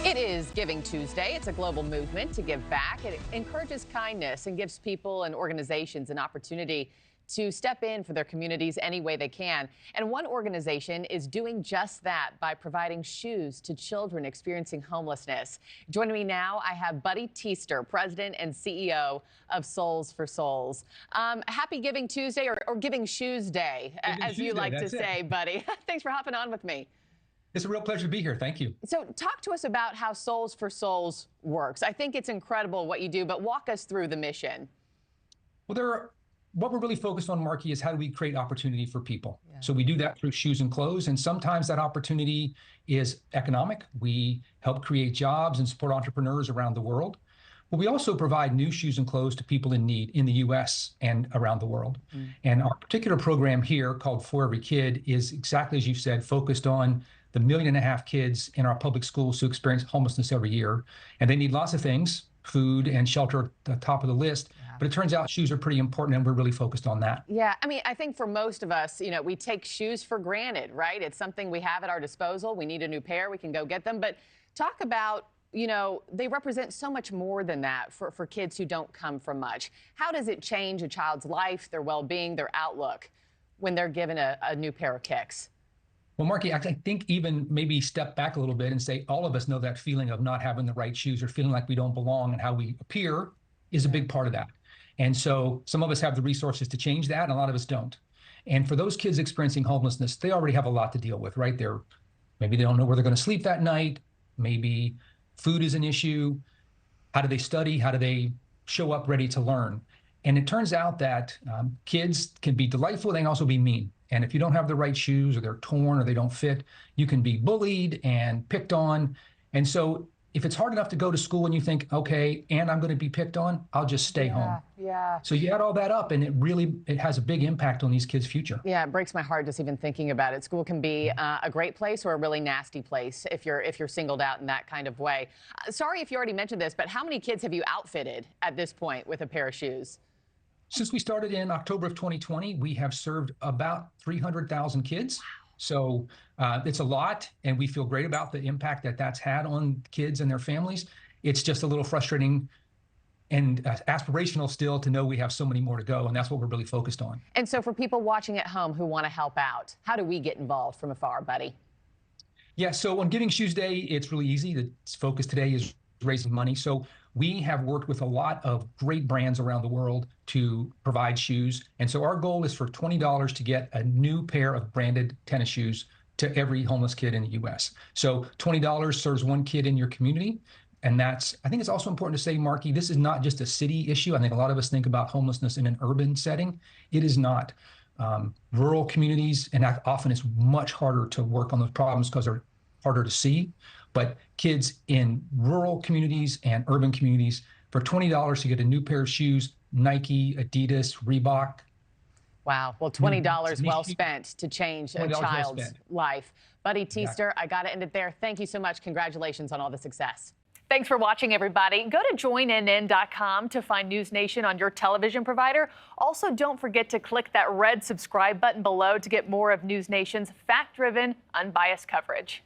It is Giving Tuesday. It's a global movement to give back. It encourages kindness and gives people and organizations an opportunity to step in for their communities any way they can. And one organization is doing just that by providing shoes to children experiencing homelessness. Joining me now, I have Buddy Teester, President and CEO of Soles4Souls. Happy Giving Tuesday or Giving Shoes Day, as you like to say, Buddy. Thanks for hopping on with me. It's a real pleasure to be here. Thank you. So talk to us about how Soles4Souls works. I think it's incredible what you do, but walk us through the mission. Well, what we're really focused on, Markie, is how do we create opportunity for people? Yeah. So we do that through shoes and clothes, and sometimes that opportunity is economic. We help create jobs and support entrepreneurs around the world. But we also provide new shoes and clothes to people in need in the U.S. and around the world. And our particular program here, called For Every Kid, is exactly as you said, focused on the 1.5 million kids in our public schools who experience homelessness every year. And they need lots of things, food and shelter at the top of the list. Yeah. But it turns out shoes are pretty important, and we're really focused on that. Yeah, I mean, I think for most of us, we take shoes for granted, right? It's something we have at our disposal. We need a new pair, we can go get them. But talk about, they represent so much more than that for kids who don't come from much. How does it change a child's life, their well-being, their outlook when they're given a new pair of kicks? Well, Markie, I think even maybe step back a little bit and say all of us know that feeling of not having the right shoes or feeling like we don't belong, and how we appear is a big part of that. And so some of us have the resources to change that, and a lot of us don't. And for those kids experiencing homelessness, they already have a lot to deal with, right? Maybe they don't know where they're going to sleep that night. Maybe food is an issue. How do they study? How do they show up ready to learn? And it turns out that kids can be delightful. They can also be mean. And if you don't have the right shoes, or they're torn, or they don't fit, you can be bullied and picked on. And so if it's hard enough to go to school and you think, okay, and I'm going to be picked on, I'll just stay home. Yeah. So you add all that up, and it has a big impact on these kids' future. Yeah, it breaks my heart just even thinking about it. School can be a great place or a really nasty place if you're singled out in that kind of way. Sorry if you already mentioned this, but how many kids have you outfitted at this point with a pair of shoes? Since we started in October of 2020, we have served about 300,000 kids. Wow. So it's a lot, and we feel great about the impact that that's had on kids and their families. It's just a little frustrating and aspirational still to know we have so many more to go, and that's what we're really focused on. And so for people watching at home who want to help out, how do we get involved from afar, Buddy? Yeah, so on Giving Shoes Day, it's really easy. The focus today is raising money. So we have worked with a lot of great brands around the world to provide shoes. And so our goal is for $20 to get a new pair of branded tennis shoes to every homeless kid in the U.S. So $20 serves one kid in your community. And I think it's also important to say, Markie, this is not just a city issue. I think a lot of us think about homelessness in an urban setting. It is not. Rural communities, and often it's much harder to work on those problems because they're harder to see. But kids in rural communities and urban communities, for $20 to get a new pair of shoes, Nike, Adidas, Reebok. Wow. Well, $20 well spent to change a child's life. Buddy Teester, I got to end it there. Thank you so much. Congratulations on all the success. Thanks for watching, everybody. Go to joinnn.com to find NewsNation on your television provider. Also, don't forget to click that red subscribe button below to get more of NewsNation's fact-driven, unbiased coverage.